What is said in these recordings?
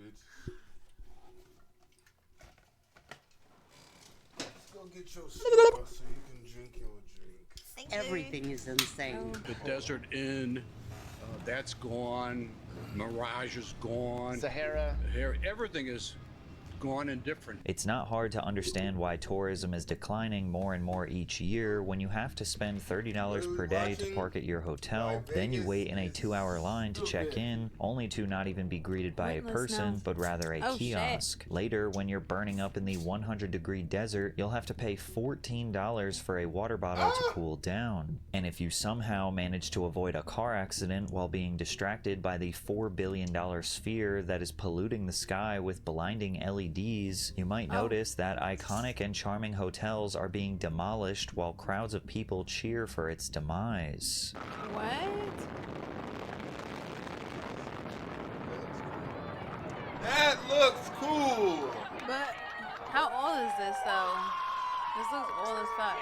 bitch. Let's go get your straw so you can drink your drink. Everything is insane. The Desert Inn, that's gone. Mirage is gone. Sahara. Everything is gone and different. It's not hard to understand why tourism is declining more and more each year when you have to spend $30 per day to park at your hotel, then you wait in a 2-hour line to check in, only to not even be greeted by a person, but rather a kiosk. Later, when you're burning up in the 100-degree desert, you'll have to pay $14 for a water bottle to cool down. And if you somehow manage to avoid a car accident while being distracted by the $4 billion sphere that is polluting the sky with blinding LEDs, you might notice that iconic and charming hotels are being demolished while crowds of people cheer for its demise. What? That looks cool. But how old is this though? This looks old as fuck.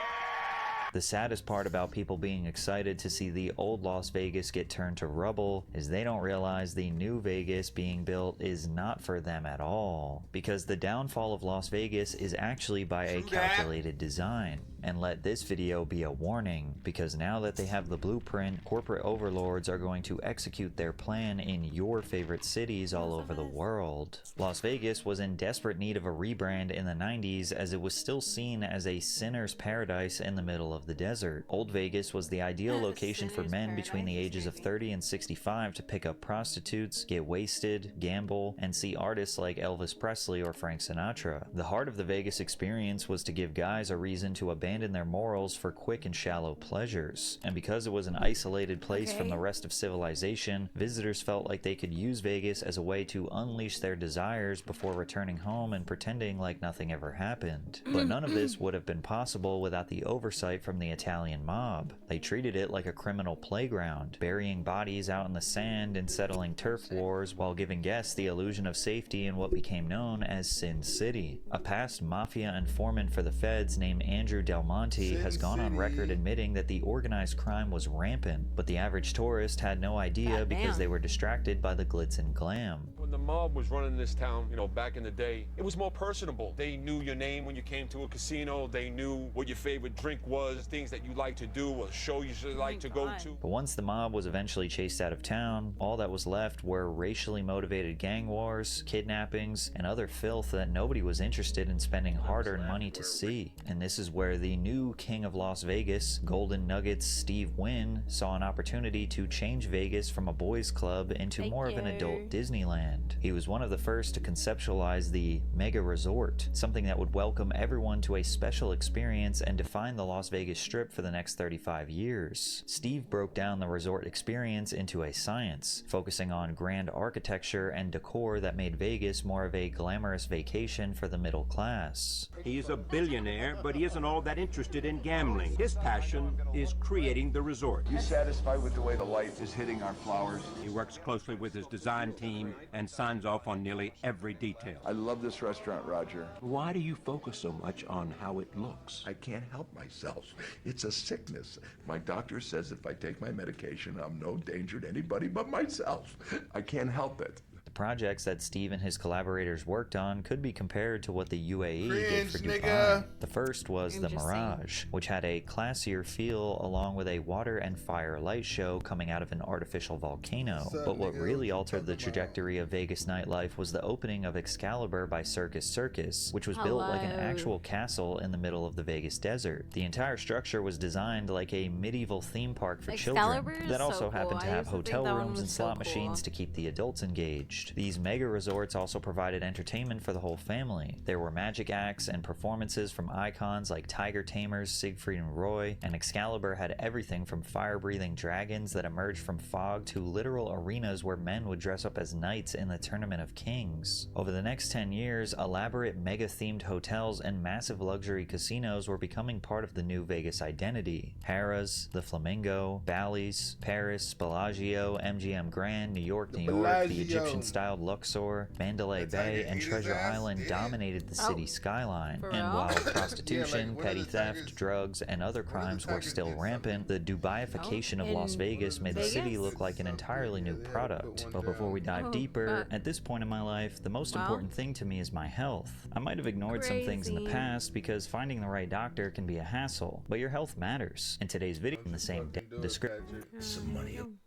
The saddest part about people being excited to see the old Las Vegas get turned to rubble is they don't realize the new Vegas being built is not for them at all. Because the downfall of Las Vegas is actually by a calculated design. And let this video be a warning, because now that they have the blueprint, corporate overlords are going to execute their plan in your favorite cities all over the world. Las Vegas was in desperate need of a rebrand in the 90s as it was still seen as a sinner's paradise in the middle of the desert. Old Vegas was the ideal location for men between the ages of 30 and 65 to pick up prostitutes, get wasted, gamble, and see artists like Elvis Presley or Frank Sinatra. The heart of the Vegas experience was to give guys a reason to abandon their morals for quick and shallow pleasures. And because it was an isolated place from the rest of civilization, visitors felt like they could use Vegas as a way to unleash their desires before returning home and pretending like nothing ever happened. But none of this would have been possible without the oversight from the Italian mob. They treated it like a criminal playground, burying bodies out in the sand and settling turf wars while giving guests the illusion of safety in what became known as Sin City. A past mafia informant for the feds named Andrew Del Monte has gone on record admitting that the organized crime was rampant, but the average tourist had no idea because they were distracted by the glitz and glam. When the mob was running this town, you know, back in the day, it was more personable. They knew your name when you came to a casino. They knew what your favorite drink was, things that you like to do, or show you should like to go to. But once the mob was eventually chased out of town, all that was left were racially motivated gang wars, kidnappings, and other filth that nobody was interested in spending hard-earned money to see. And this is where the new king of Las Vegas, Golden Nuggets Steve Wynn, saw an opportunity to change Vegas from a boys club into more of an adult Disneyland. He was one of the first to conceptualize the mega resort, something that would welcome everyone to a special experience and define the Las Vegas Strip for the next 35 years. Steve broke down the resort experience into a science, focusing on grand architecture and decor that made Vegas more of a glamorous vacation for the middle class. He is a billionaire, but he isn't all that interested in gambling. His passion is creating the resort. You satisfied with the way the light is hitting our flowers? He works closely with his design team and signs off on nearly every detail. I love this restaurant, Roger. Why do you focus so much on how it looks? I can't help myself. It's a sickness. My doctor says if I take my medication, I'm no danger to anybody but myself. I can't help it. The projects that Steve and his collaborators worked on could be compared to what the UAE did for Dubai. The first was the Mirage, which had a classier feel along with a water and fire light show coming out of an artificial volcano. But what really altered the trajectory of Vegas nightlife was the opening of Excalibur by Circus Circus, which was built like an actual castle in the middle of the Vegas desert. The entire structure was designed like a medieval theme park for children that also happened to have hotel rooms and slot machines to keep the adults engaged. These mega resorts also provided entertainment for the whole family. There were magic acts and performances from icons like Tiger Tamers, Siegfried and Roy, and Excalibur had everything from fire-breathing dragons that emerged from fog to literal arenas where men would dress up as knights in the Tournament of Kings. Over the next 10 years, elaborate mega-themed hotels and massive luxury casinos were becoming part of the new Vegas identity. Harrah's, the Flamingo, Bally's, Paris, Bellagio, MGM Grand, New York, the Egyptian styled Luxor, Mandalay That's how Bay, you and ate his Treasure ass? Island Yeah. dominated the city skyline. For And real? while prostitution, one of petty the theft, tigers- drugs, and other crimes were tigers still did rampant, the Dubaiification of Las in Vegas made the city Vegas? look like an entirely new product. But before we dive Oh, deeper, fuck. at this point in my life, the most Well. important thing to me is my health. I might have ignored some things in the Crazy. past because finding the right doctor can be a hassle, but your health matters. In today's video, in the same description. Some money. Start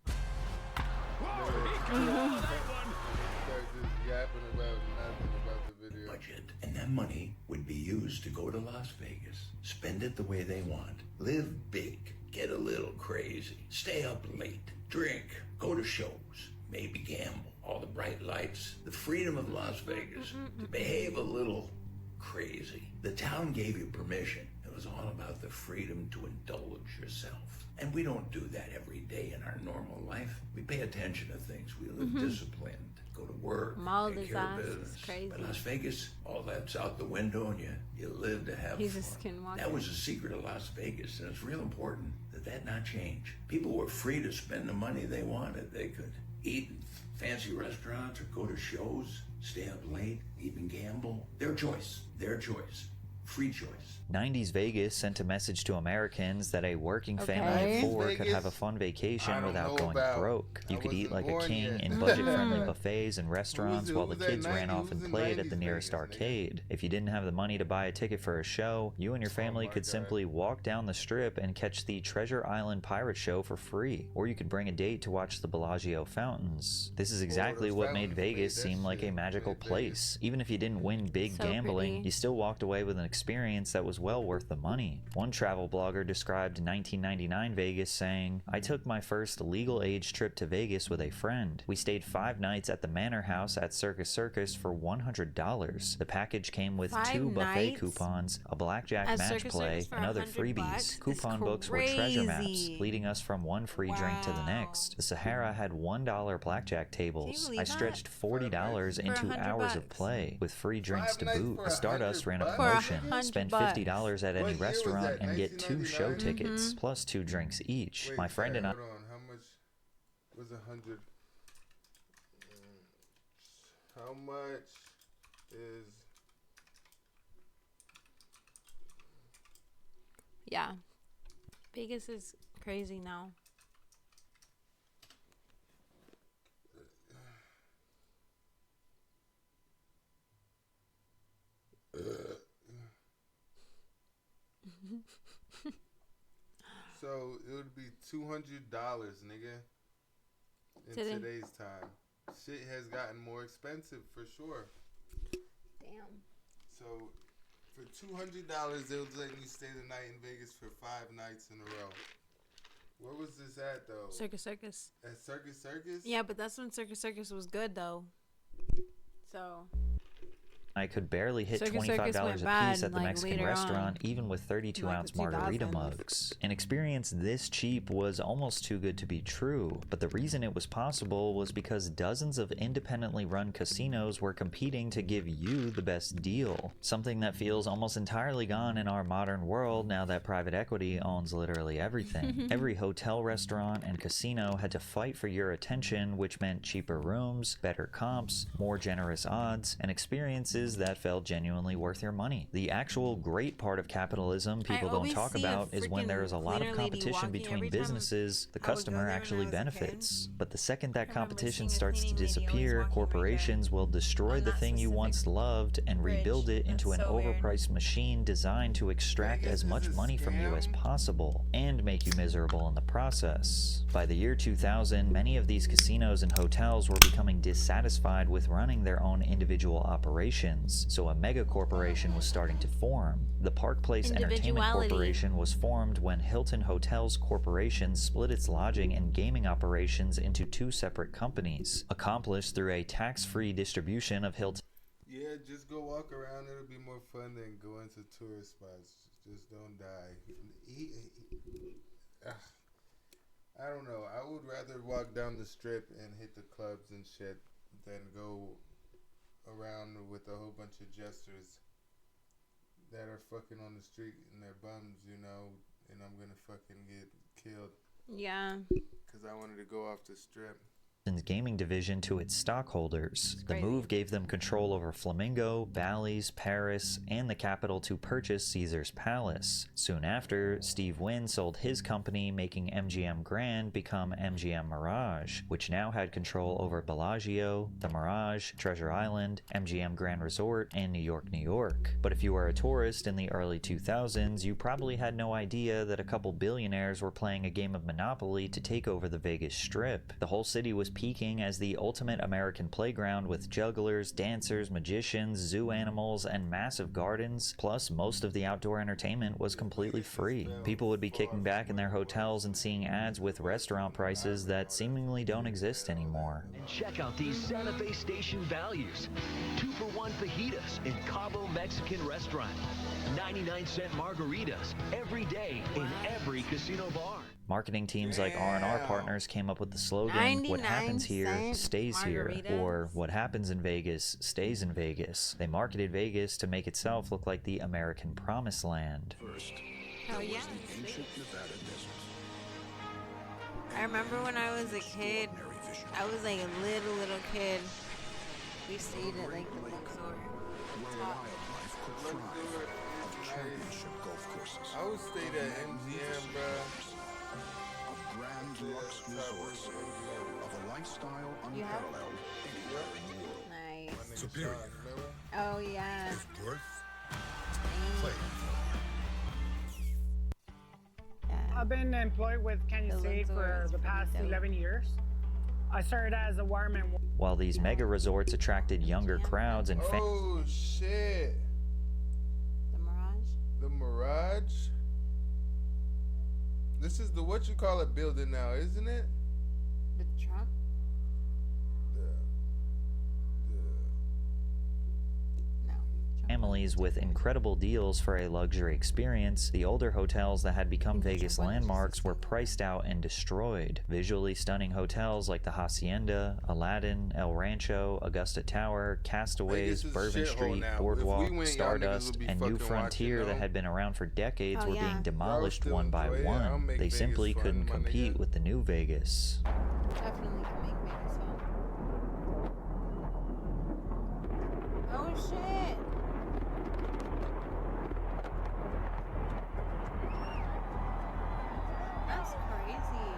just yapping about nothing about the video. Budget, and that money would be used to go to Las Vegas, spend it the way they want, live big, get a little crazy, stay up late, drink, go to shows, maybe gamble, all the bright lights, the freedom of Las Vegas to behave a little crazy. The town gave you permission. It was all about the freedom to indulge yourself. And we don't do that every day in our normal life. We pay attention to things. We live disciplined, go to work, Mauled take his care of ass. It's business. crazy. But Las Vegas, all that's out the window, and you live to have He's a fun. skinwalker. That was the secret of Las Vegas, and it's real important that not change. People were free to spend the money they wanted. They could eat in fancy restaurants or go to shows, stay up late, even gamble. Their choice. Their choice. Free choice. 90s Vegas sent a message to Americans that a working family Okay. of four could Vegas, have a fun I vacation don't without know going about. broke. You I could eat wasn't like a born king yet. in budget-friendly buffets and restaurants it? while Who the was that kids ran 90s? off and Who's in played at the 90s nearest Vegas, nigga? arcade. If you didn't have the money to buy a ticket for a show, you and your family my could God. simply walk down the strip and catch the Treasure Island Pirate Show for free. Or you could bring a date to watch the Bellagio fountains. This is exactly those what made fountains made Vegas that seem like a shit. magical Made Vegas. place. Even if you didn't win big So gambling, pretty. you still walked away with an experience that was well worth the money. One travel blogger described 1999 Vegas saying, "I took my first legal age trip to Vegas with a friend. We stayed 5 nights at the Manor House at Circus Circus for $100. The package came with 5 2 buffet nights? coupons, a blackjack At match Circus play, Circus for and other $100? freebies. That's Coupon books were treasure maps, crazy. leading us from one free drink to the Wow. next. The Sahara had $1 blackjack tables. believe I that? stretched $40 For into 100 hours of bucks. play, with free drinks 5 to nights boot. for The Stardust ran a 100 For promotion. 100 Spend bucks. $50 at What any year was restaurant that, and get 2 show 1999? tickets, plus 2 drinks each. Wait, My friend and I hold on. How much was 100? How much is Yeah. Vegas is crazy now. so? It would be $200, nigga. In Today. today's time, shit has gotten more expensive for sure. Damn. So, for $200, they was letting you stay the night in Vegas for 5 nights in a row. Where was this at though? Circus Circus. At Circus Circus? Yeah, but that's when Circus Circus was good though. So could barely hit Circus $25 Circus went a bad, piece at the like, Mexican later restaurant, on. even with 32-ounce Like the margarita 2000s. mugs. An experience this cheap was almost too good to be true, but the reason it was possible was because dozens of independently run casinos were competing to give you the best deal. Something that feels almost entirely gone in our modern world now that private equity owns literally everything. Every hotel, restaurant, and casino had to fight for your attention, which meant cheaper rooms, better comps, more generous odds, and experiences that felt genuinely worth your money. The actual great part of capitalism people don't always talk see a about is when there is a lot of freaking cleaner lady competition walking between every time businesses, the I would go customer there when actually I was a kid. benefits. But the second that I remember competition seeing a starts to cleaning lady always disappear, walking right corporations will destroy on the that thing you specific once loved and bridge. rebuild it into That's an so weird. overpriced machine designed to extract Vegas as is much a money from you as scam? possible and make you miserable in the process. By the year 2000, many of these casinos and hotels were becoming dissatisfied with running their own individual operations, so a mega corporation was starting to form. The Park Place Entertainment Individuality. Corporation was formed when Hilton Hotels Corporation split its lodging and gaming operations into 2 separate companies, accomplished through a tax-free distribution of Hilton. Yeah, just go walk around. It'll be more fun than going to tourist spots. Just don't die. I don't know. I would rather walk down the strip and hit the clubs and shit than go around with a whole bunch of jesters that are fucking on the street and they're bums, you know, and I'm gonna fucking get killed Yeah. because I wanted to go off the strip. gaming division to its stockholders. The move gave them control over Flamingo, Bally's, Paris, and the capital to purchase Caesar's Palace. Soon after, Steve Wynn sold his company, making MGM Grand become MGM Mirage, which now had control over Bellagio, the Mirage, Treasure Island, MGM Grand Resort, and New York, New York. But if you were a tourist in the early 2000s, you probably had no idea that a couple billionaires were playing a game of Monopoly to take over the Vegas Strip. The whole city was peaking as the ultimate American playground with jugglers, dancers, magicians, zoo animals, and massive gardens. Plus, most of the outdoor entertainment was completely free. People would be kicking back in their hotels and seeing ads with restaurant prices that seemingly don't exist anymore. And check out these Santa Fe Station values. 2-for-1 fajitas in Cabo Mexican restaurant. 99-cent margaritas every day in every casino bar. Marketing teams like R&R Partners came up with the slogan, "What happens here stays here," or "What happens in Vegas stays in Vegas." They marketed Vegas to make itself look like the American promised land. First, I remember when I was a kid, I was like a little kid. We stayed at like the Luxor. I would stay at MGM, bro. Grand Lux Resorts of a lifestyle unparalleled anywhere in the world. Nice. Superior. Oh yeah. Worth playing Yeah. I've been employed with Canyon State for the past 11 years. I started as a wireman. While these mega resorts attracted younger crowds and Oh shit. The Mirage? The Mirage? This is the what you call it building now, isn't it? The Trump? families with incredible deals for a luxury experience, the older hotels that had become Vegas landmarks were priced out and destroyed. Visually stunning hotels like the Hacienda, Aladdin, El Rancho, Augusta Tower, Castaways, Bourbon Street, Boardwalk, Stardust, and New Frontier that had been around for decades were being demolished one by one. They simply couldn't compete with the new Vegas. Definitely can make Vegas fun. Oh shit! That's crazy.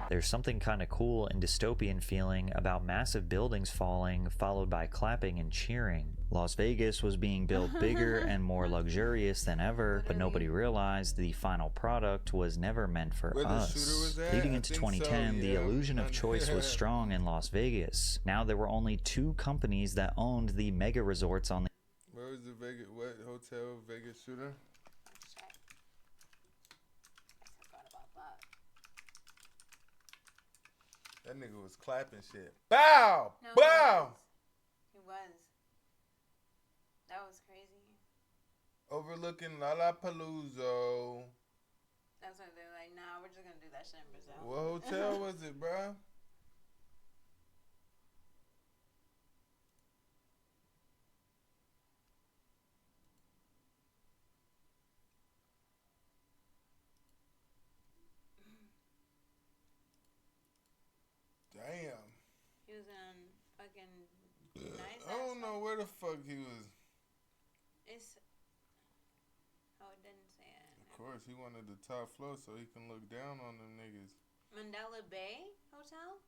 There's something kind of cool and dystopian feeling about massive buildings falling, followed by clapping and cheering. Las Vegas was being built bigger and more luxurious than ever, but nobody realized the final product was never meant for us. Leading into 2010, the illusion of choice was strong in Las Vegas. Now there were only 2 companies that owned the mega resorts on the... Where was the Vegas, what hotel, Vegas shooter? That nigga was clapping shit. Bow! No, Bow! He was. That was crazy. Overlooking Lollapalooza. That's why they're like, nah, we're just gonna do that shit in Brazil. What hotel was it, bro? Damn. He was in fucking nice. I don't know where the fuck he was. It's. Oh, it didn't say it. Of course, he wanted the top floor so he can look down on them niggas. Mandela Bay Hotel?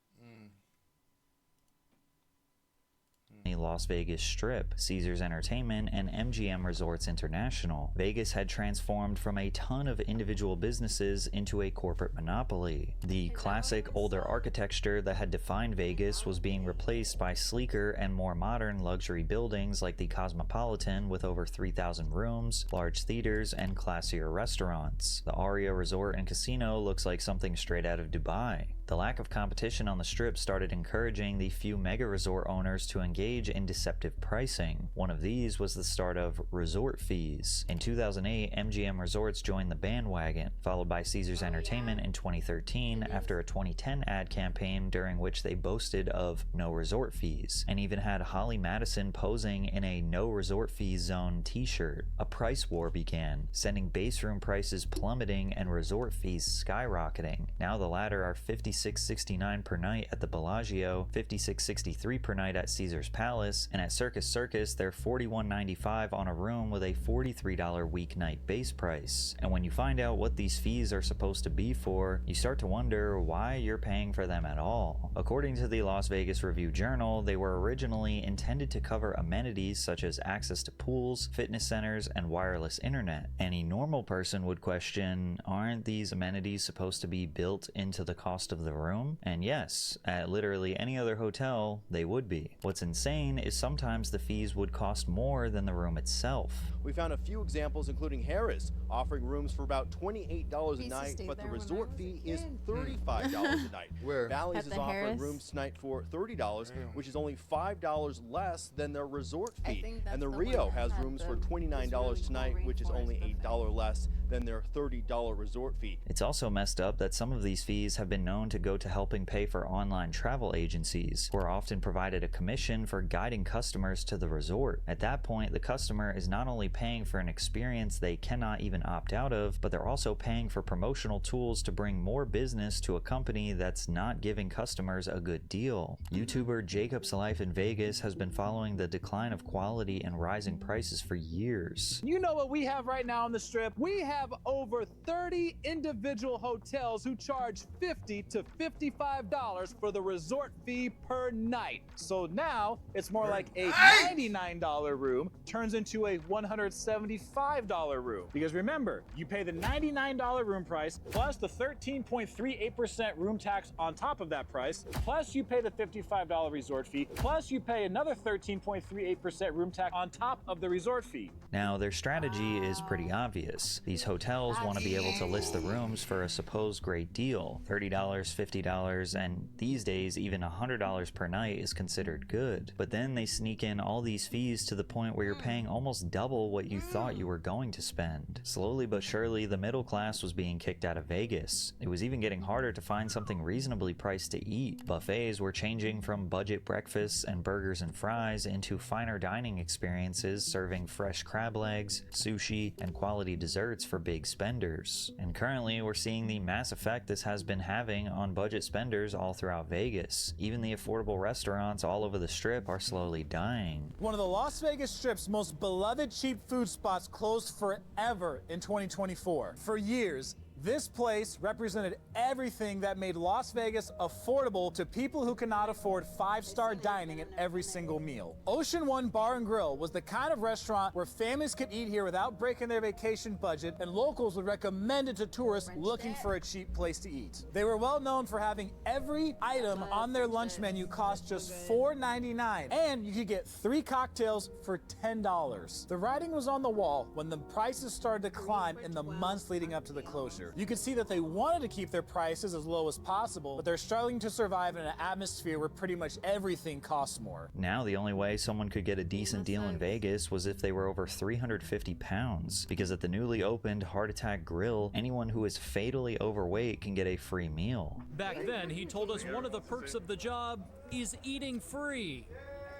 The Las Vegas Strip, Caesars Entertainment, and MGM Resorts International. Vegas had transformed from a ton of individual businesses into a corporate monopoly. The classic older architecture that had defined Vegas was being replaced by sleeker and more modern luxury buildings like the Cosmopolitan with over 3,000 rooms, large theaters, and classier restaurants. The Aria Resort and Casino looks like something straight out of Dubai. The lack of competition on the Strip started encouraging the few mega resort owners to engage engage in deceptive pricing. One of these was the start of resort fees. In 2008, MGM Resorts joined the bandwagon, followed by Caesars Entertainment in 2013 after a 2010 ad campaign during which they boasted of no resort fees, and even had Holly Madison posing in a no resort fees zone t-shirt. A price war began, sending base room prices plummeting and resort fees skyrocketing. Now the latter are $56.69 per night at the Bellagio, $56.63 per night at Caesars Palace, and at Circus Circus they're $41.95 on a room with a $43 weeknight base price. And when you find out what these fees are supposed to be for, you start to wonder why you're paying for them at all. According to the Las Vegas Review-Journal, they were originally intended to cover amenities such as access to pools, fitness centers, and wireless internet. Any normal person would question, aren't these amenities supposed to be built into the cost of the room? And yes, at literally any other hotel, they would be. What's insane is sometimes the fees would cost more than the room itself. We found a few examples, including Harrah's, offering rooms for about $28 a night, but the resort fee is $35 a night. Where? Bally's is offering rooms tonight for $30, which is only $5 less than their resort fee. And the Rio has rooms for $29 tonight, which is only $8 less than their $30 resort fee. It's also messed up that some of these fees have been known to go to helping pay for online travel agencies, who are often provided a commission for guiding customers to the resort. At that point, the customer is not only paying for an experience they cannot even opt out of, but they're also paying for promotional tools to bring more business to a company that's not giving customers a good deal. YouTuber Jacob's Life in Vegas has been following the decline of quality and rising prices for years. You know what we have right now on the Strip? We have over 30 individual hotels who charge $50 to $55 for the resort fee per night. So now it's more like a $99 room turns into a $175 room. Because remember, you pay the $99 room price plus the 13.38% room tax on top of that price, plus you pay the $55 resort fee, plus you pay another 13.38% room tax on top of the resort fee. Now, their strategy is pretty obvious. These hotels want to be able to list the rooms for a supposed great deal, $30, $50, and these days even $100 per night is considered good. But then they sneak in all these fees to the point where you're paying almost double what you thought you were going to spend. Slowly but surely, the middle class was being kicked out of Vegas. It was even getting harder to find something reasonably priced to eat. Buffets were changing from budget breakfasts and burgers and fries into finer dining experiences serving fresh crab legs, sushi, and quality desserts for big spenders. And currently, we're seeing the mass effect this has been having on budget spenders all throughout Vegas. Even the affordable restaurants all over the Strip are slowly dying. One of the Las Vegas Strip's most beloved cheap food spots closed forever in 2024. For years, this place represented everything that made Las Vegas affordable to people who cannot afford five-star dining at every single meal. Ocean One Bar and Grill was the kind of restaurant where families could eat here without breaking their vacation budget, and locals would recommend it to tourists looking for a cheap place to eat. They were well known for having every item on their lunch menu cost just $4.99, and you could get 3 cocktails for $10. The writing was on the wall when the prices started to climb in the months leading up to the closure. You could see that they wanted to keep their prices as low as possible, but they're struggling to survive in an atmosphere where pretty much everything costs more. Now the only way someone could get a decent deal in Vegas was if they were over 350 pounds, because at the newly opened Heart Attack Grill, anyone who is fatally overweight can get a free meal. Back then, he told us one of the perks of the job is eating free.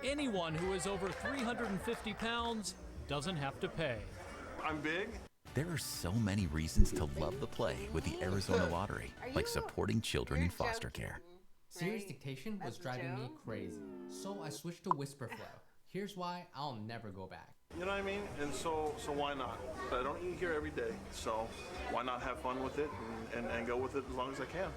Anyone who is over 350 pounds doesn't have to pay. I'm big. There are so many reasons to love the play with the Arizona Lottery, like supporting children in foster care. Serious dictation was driving me crazy, so I switched to Whisperflow. Here's why I'll never go back. You know what I mean? And so why not? I don't eat here every day, so why not have fun with it and go with it as long as I can?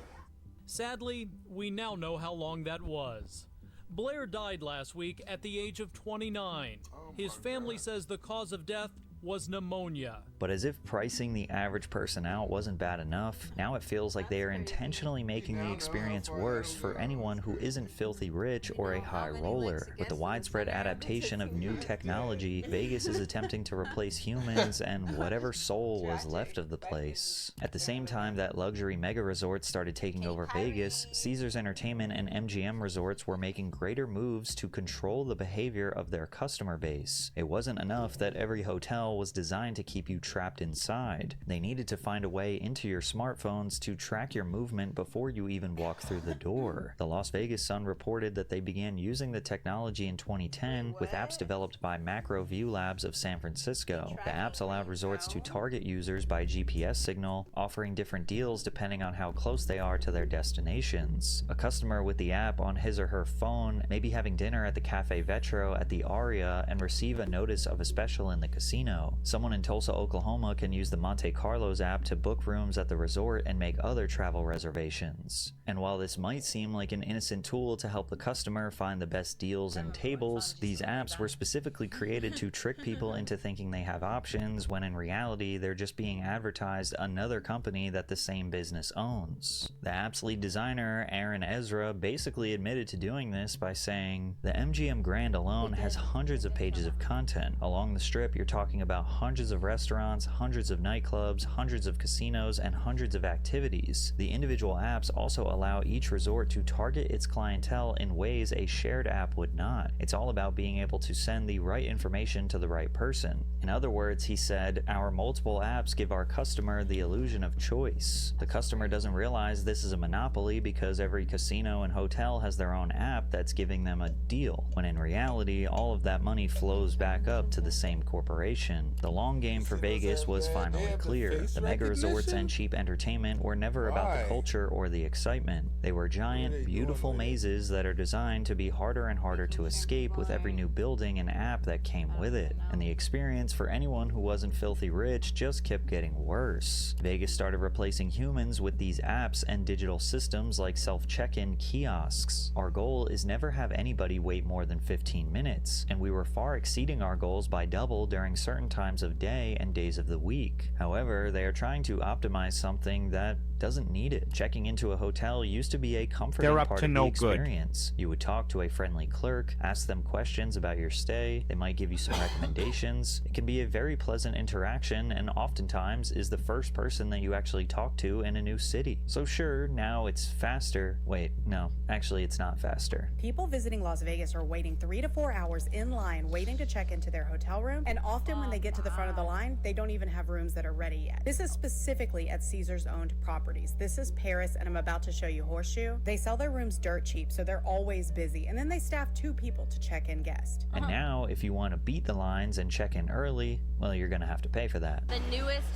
Sadly, we now know how long that was. Blair died last week at the age of 29. His family says the cause of death was pneumonia. But as if pricing the average person out wasn't bad enough, now it feels like they are intentionally making the experience worse for anyone who isn't filthy rich or a high roller. With the widespread adaptation of new technology, Vegas is attempting to replace humans and whatever soul was left of the place. At the same time that luxury mega resorts started taking over Vegas, Caesars Entertainment and MGM Resorts were making greater moves to control the behavior of their customer base. It wasn't enough that every hotel was designed to keep you trapped inside. They needed to find a way into your smartphones to track your movement before you even walk through the door. The Las Vegas Sun reported that they began using the technology in 2010 with apps developed by Macro View Labs of San Francisco. The apps allowed resorts to target users by GPS signal, offering different deals depending on how close they are to their destinations. A customer with the app on his or her phone may be having dinner at the Cafe Vetro at the Aria and receive a notice of a special in the casino. Someone in Tulsa, Oklahoma can use the Monte Carlos app to book rooms at the resort and make other travel reservations. And while this might seem like an innocent tool to help the customer find the best deals and tables, these apps were specifically created to trick people into thinking they have options when in reality they're just being advertised another company that the same business owns. The app's lead designer, Aaron Ezra, basically admitted to doing this by saying, "The MGM Grand alone has hundreds of pages of content. Along the strip, you're talking about hundreds of restaurants, hundreds of nightclubs, hundreds of casinos, and hundreds of activities. The individual apps also allow each resort to target its clientele in ways a shared app would not. It's all about being able to send the right information to the right person." In other words, he said, "Our multiple apps give our customer the illusion of choice. The customer doesn't realize this is a monopoly because every casino and hotel has their own app that's giving them a deal, when in reality, all of that money flows back up to the same corporation." The long game for Vegas was finally clear. The mega resorts and cheap entertainment were never about the culture or the excitement. They were giant, beautiful mazes that are designed to be harder and harder to escape with every new building and app that came with it. And the experience for anyone who wasn't filthy rich just kept getting worse. Vegas started replacing humans with these apps and digital systems like self-check-in kiosks. Our goal is never have anybody wait more than 15 minutes, and we were far exceeding our goals by double during certain times of day and days of the week. However, they are trying to optimize something that doesn't need it. Checking into a hotel used to be a comforting part of the experience. You would talk to a friendly clerk, ask them questions about your stay, they might give you some recommendations. It can be a very pleasant interaction and oftentimes is the first person that you actually talk to in a new city. So sure, now it's faster. Wait, no, actually it's not faster. People visiting Las Vegas are waiting 3 to 4 hours in line waiting to check into their hotel room, and often when they get to the front of the line, they don't even have rooms that are ready yet. This is specifically at Caesars owned properties. This is Paris, and I'm about to show you Horseshoe. They sell their rooms dirt cheap, so they're always busy, and then they staff 2 people to check in guests. And now, if you want to beat the lines and check in early, well, you're gonna have to pay for that. The newest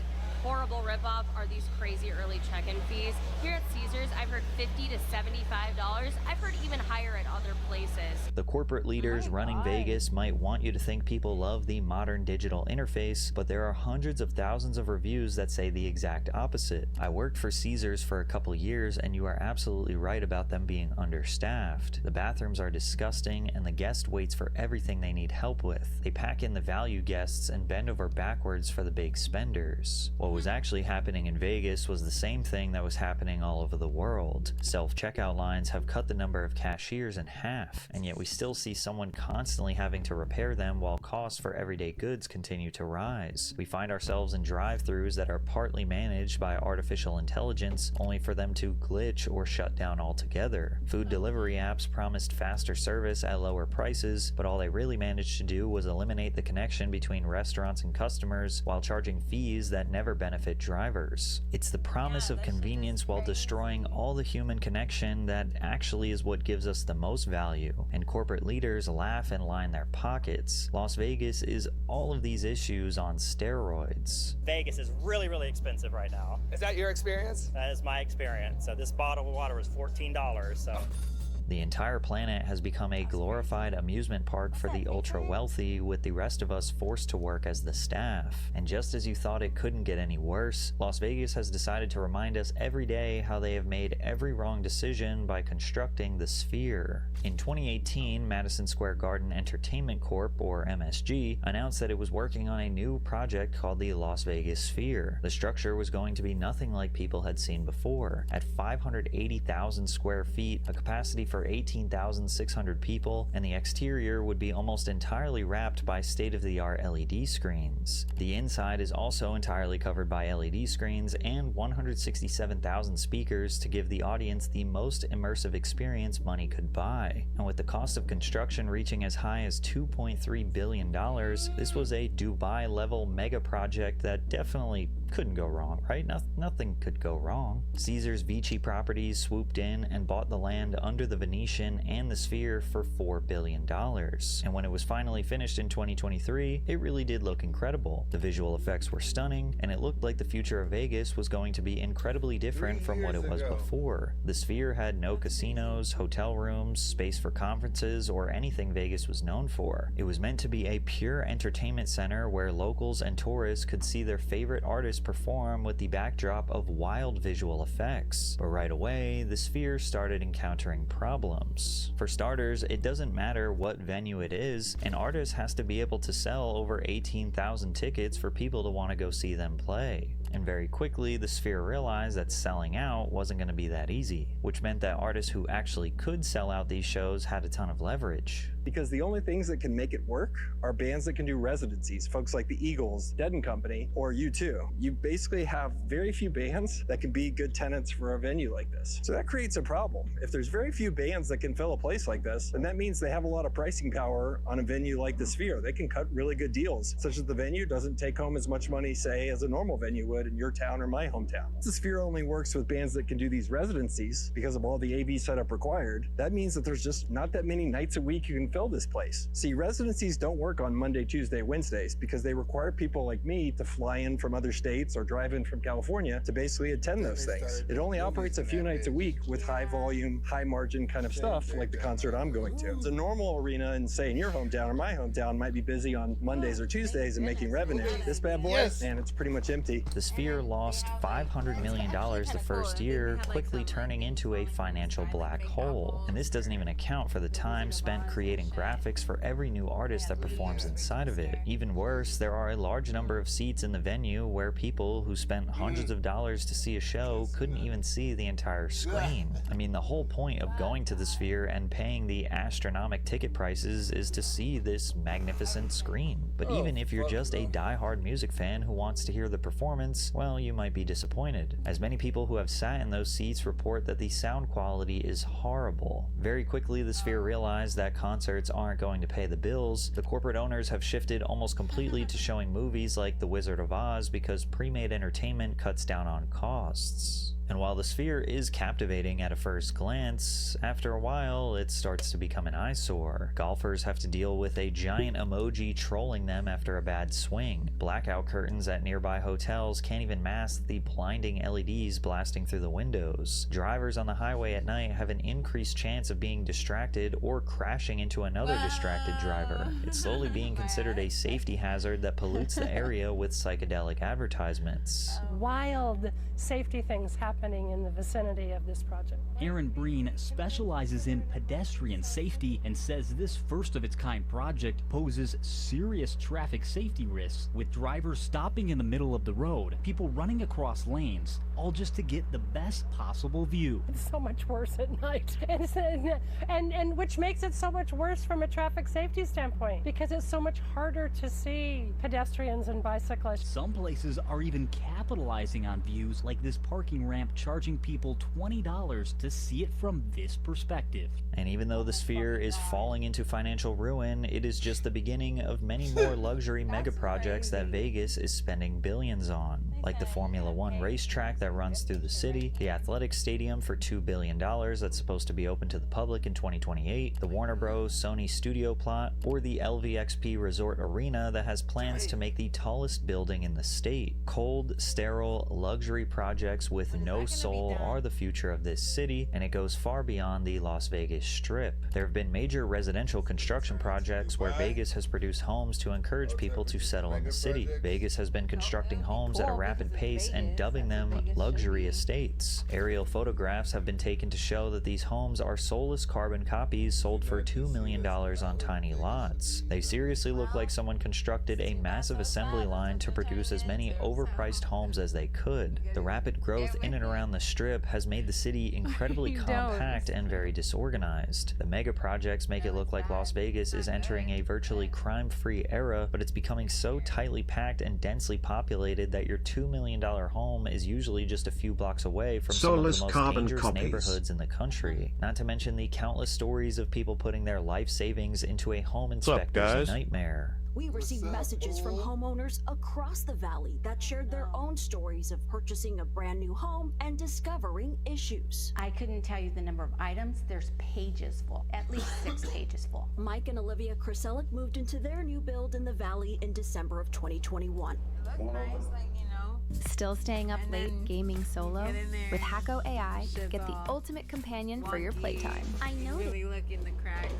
horrible ripoff are these crazy early check-in fees. Here at Caesars, I've heard $50 to $75. I've heard even higher at other places. The corporate leaders running Vegas might want you to think people love the modern digital interface, but there are hundreds of thousands of reviews that say the exact opposite. I worked for Caesars for a couple years, and you are absolutely right about them being understaffed. The bathrooms are disgusting, and the guest waits for everything they need help with. They pack in the value guests and bend over backwards for the big spenders. What was actually happening in Vegas was the same thing that was happening all over the world. Self-checkout lines have cut the number of cashiers in half, and yet we still see someone constantly having to repair them while costs for everyday goods continue to rise. We find ourselves in drive-thrus that are partly managed by artificial intelligence, only for them to glitch or shut down altogether. Food delivery apps promised faster service at lower prices, but all they really managed to do was eliminate the connection between restaurants and customers while charging fees that never benefit drivers. It's the promise of convenience while destroying all the human connection that actually is what gives us the most value, and corporate leaders laugh and line their pockets. Las Vegas is all of these issues on steroids. Vegas is really, really expensive right now. Is that your experience? That is my experience. So this bottle of water was $14, so. The entire planet has become a glorified amusement park for the ultra-wealthy, with the rest of us forced to work as the staff. And just as you thought it couldn't get any worse, Las Vegas has decided to remind us every day how they have made every wrong decision by constructing the Sphere. In 2018, Madison Square Garden Entertainment Corp, or MSG, announced that it was working on a new project called the Las Vegas Sphere. The structure was going to be nothing like people had seen before. At 580,000 square feet, a capacity for 18,600 people, and the exterior would be almost entirely wrapped by state-of-the-art LED screens. The inside is also entirely covered by LED screens and 167,000 speakers to give the audience the most immersive experience money could buy. And with the cost of construction reaching as high as $2.3 billion, this was a Dubai-level mega project that definitely couldn't go wrong, right? Nothing could go wrong. Caesars Vici Properties swooped in and bought the land under the Venetian and the Sphere for $4 billion. And when it was finally finished in 2023, it really did look incredible. The visual effects were stunning, and it looked like the future of Vegas was going to be incredibly different from what it was before. The Sphere had no casinos, hotel rooms, space for conferences, or anything Vegas was known for. It was meant to be a pure entertainment center where locals and tourists could see their favorite artists perform with the backdrop of wild visual effects. But right away, the Sphere started encountering problems. For starters, it doesn't matter what venue it is, an artist has to be able to sell over 18,000 tickets for people to want to go see them play. And very quickly, the Sphere realized that selling out wasn't going to be that easy, which meant that artists who actually could sell out these shows had a ton of leverage. Because the only things that can make it work are bands that can do residencies, folks like the Eagles, Dead & Company, or U2. You basically have very few bands that can be good tenants for a venue like this. So that creates a problem. If there's very few bands that can fill a place like this, then that means they have a lot of pricing power on a venue like the Sphere. They can cut really good deals, such that the venue doesn't take home as much money, say, as a normal venue would in your town or my hometown. The Sphere only works with bands that can do these residencies because of all the AV setup required. That means that there's just not that many nights a week you can fill this place. See, residencies don't work on Monday, Tuesday, Wednesdays because they require people like me to fly in from other states or drive in from California to basically attend those things. It only operates a few nights a week with high volume, high margin kind of stuff like the concert I'm going to. The normal arena in, say, in your hometown or my hometown might be busy on Mondays or Tuesdays and making revenue. This bad boy, man, it's pretty much empty. The Sphere lost $500 million the first year, quickly turning into a financial black hole. And this doesn't even account for the time spent creating graphics for every new artist that performs inside of it. Even worse, there are a large number of seats in the venue where people who spent hundreds of dollars to see a show couldn't even see the entire screen. I mean, the whole point of going to the Sphere and paying the astronomical ticket prices is to see this magnificent screen. But even if you're just a die-hard music fan who wants to hear the performance, well, you might be disappointed, as many people who have sat in those seats report that the sound quality is horrible. Very quickly, the Sphere realized that concerts aren't going to pay the bills. The corporate owners have shifted almost completely to showing movies like The Wizard of Oz because pre-made entertainment cuts down on costs. And while the Sphere is captivating at a first glance, after a while it starts to become an eyesore. Golfers have to deal with a giant emoji trolling them after a bad swing. Blackout curtains at nearby hotels can't even mask the blinding LEDs blasting through the windows. Drivers on the highway at night have an increased chance of being distracted or crashing into another distracted driver. It's slowly being considered a safety hazard that pollutes the area with psychedelic advertisements. Wild safety things happening in the vicinity of this project. Aaron Breen specializes in pedestrian safety and says this first-of-its-kind project poses serious traffic safety risks, with drivers stopping in the middle of the road, people running across lanes, all just to get the best possible view. It's so much worse at night, and which makes it so much worse from a traffic safety standpoint, because it's so much harder to see pedestrians and bicyclists. Some places are even capitalizing on views like this parking ramp, charging people $20 to see it from this perspective. And even though the Sphere is falling into financial ruin, it is just the beginning of many more luxury mega projects that Vegas is spending billions on. like the Formula One racetrack that runs through the city, the athletic stadium for $2 billion that's supposed to be open to the public in 2028, the Warner Bros. Sony studio plot, or the LVXP Resort Arena that has plans to make the tallest building in the state. Cold, sterile, luxury projects with no soul are the future of this city, and it goes far beyond the Las Vegas Strip. There have been major residential construction projects where Vegas has produced homes to encourage people to settle in the city. Vegas has been constructing homes at a rapid pace and dubbing them luxury estates. Aerial photographs have been taken to show that these homes are soulless carbon copies sold for $2 million on tiny lots. They seriously look like someone constructed a massive assembly line to produce as many overpriced homes as they could. The rapid growth in and around the Strip has made the city incredibly compact and very disorganized. The mega projects make it look like Las Vegas is entering a virtually crime-free era, but it's becoming so tightly packed and densely populated that your $2 million home is usually just a few blocks away from some of the most dangerous neighborhoods in the country. Not to mention the countless stories of people putting their life savings into a home inspector's nightmare. We received messages from homeowners across the valley that shared their own stories of purchasing a brand new home and discovering issues. I couldn't tell you the number of items. There's pages full, at least 6 pages full. Mike and Olivia Kraselic moved into their new build in the valley in December of 2021. Still staying up late gaming solo? With Hacko AI, get the ultimate companion for your playtime. I know. Really look in the cracks.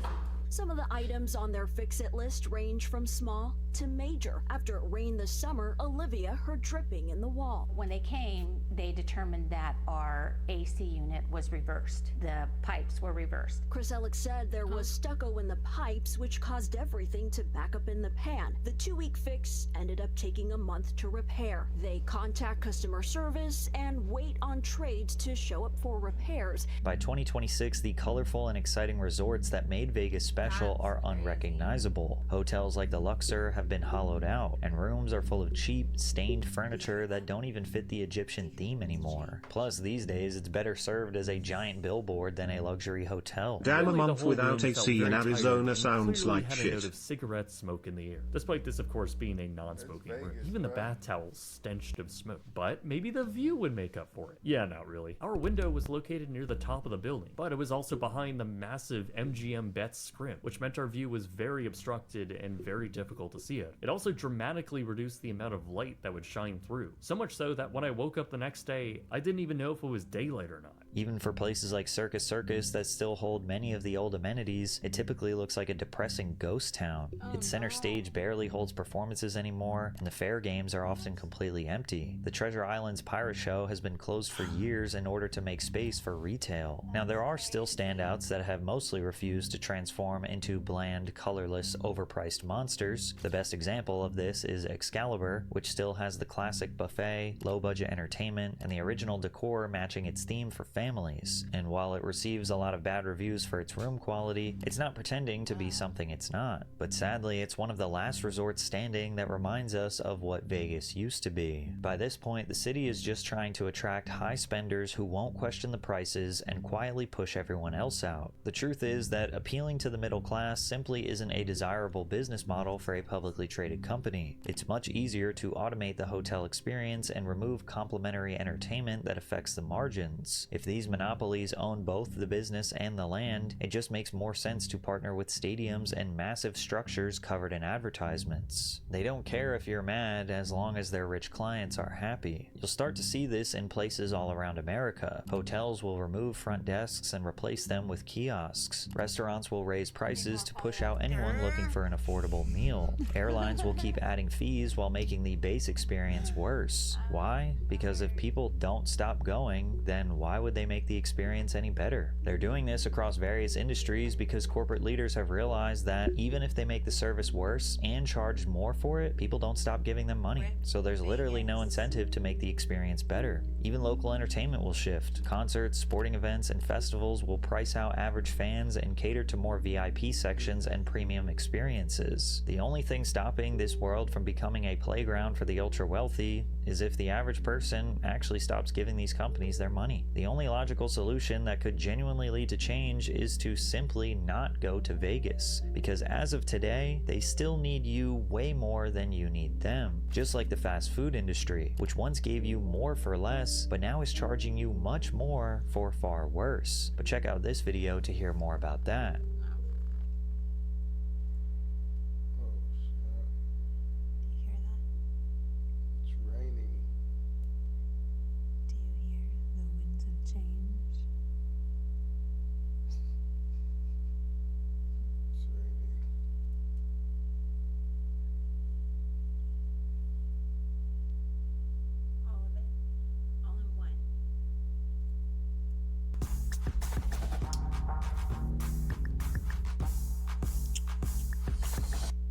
Some of the items on their fix-it list range from small to major. After it rained this summer, Olivia heard dripping in the wall. When they came, they determined that our AC unit was reversed. The pipes were reversed. Kraselic said there was stucco in the pipes, which caused everything to back up in the pan. The 2-week fix ended up taking a month to repair. They contact customer service and wait on trades to show up for repairs. By 2026, the colorful and exciting resorts that made Vegas special are unrecognizable. Hotels like the Luxor have been hollowed out, and rooms are full of cheap, stained furniture that don't even fit the Egyptian theme anymore. Plus, these days, it's better served as a giant billboard than a luxury hotel. Damn, a month without AC in Arizona sounds like had shit. A note of cigarette smoke in the air, despite this, of course, being a non-smoking room. Even the bath towels stenched of smoke. But maybe the view would make up for it. Yeah, not really. Our window was located near the top of the building, but it was also behind the massive MGM Betts scrim, which meant our view was very obstructed and very difficult to see it. It also dramatically reduced the amount of light that would shine through, so much so that when I woke up the next day, I didn't even know if it was daylight or not. Even for places like Circus Circus that still hold many of the old amenities, it typically looks like a depressing ghost town. Its center stage barely holds performances anymore, and the fair games are often completely empty. The Treasure Island's Pirate Show has been closed for years in order to make space for retail. Now, there are still standouts that have mostly refused to transform into bland, colorless, overpriced monsters. The best example of this is Excalibur, which still has the classic buffet, low-budget entertainment, and the original decor matching its theme for families. And while it receives a lot of bad reviews for its room quality, it's not pretending to be something it's not. But sadly, it's one of the last resorts standing that reminds us of what Vegas used to be. By this point, the city is just trying to attract high spenders who won't question the prices and quietly push everyone else out. The truth is that appealing to the middle class simply isn't a desirable business model for a publicly traded company. It's much easier to automate the hotel experience and remove complimentary entertainment that affects the margins. If these monopolies own both the business and the land, it just makes more sense to partner with stadiums and massive structures covered in advertisements. They don't care if you're mad as long as their rich clients are happy. You'll start to see this in places all around America. Hotels will remove front desks and replace them with kiosks. Restaurants will raise prices to push out anyone looking for an affordable meal. Airlines will keep adding fees while making the base experience worse. Why? Because if people don't stop going, then why would they make the experience any better? They're doing this across various industries because corporate leaders have realized that even if they make the service worse and charge more for it, people don't stop giving them money. So there's literally no incentive to make the experience better. Even local entertainment will shift. Concerts, sporting events, and festivals will price out average fans and cater to more VIP sections and premium experiences. The only thing stopping this world from becoming a playground for the ultra wealthy is if the average person actually stops giving these companies their money. The only logical solution that could genuinely lead to change is to simply not go to Vegas, because as of today, they still need you way more than you need them. Just like the fast food industry, which once gave you more for less, but now is charging you much more for far worse. But check out this video to hear more about that.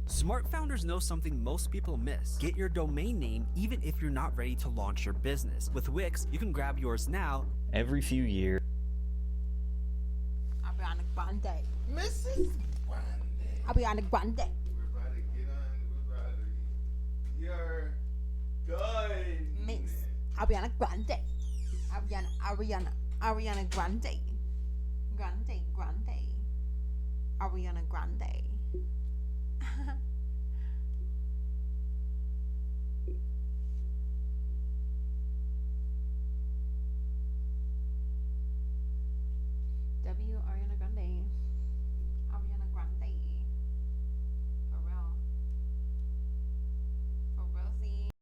Smart founders know something most people miss. Get your domain name even if you're not ready to launch your business. With Wix, you can grab yours now. Every few years, Ariana Grande. Mrs. Ariana Grande. We're about to get on. We're about to. You're good. Miss Ariana Grande. Ariana Grande. Grande. Ariana Grande.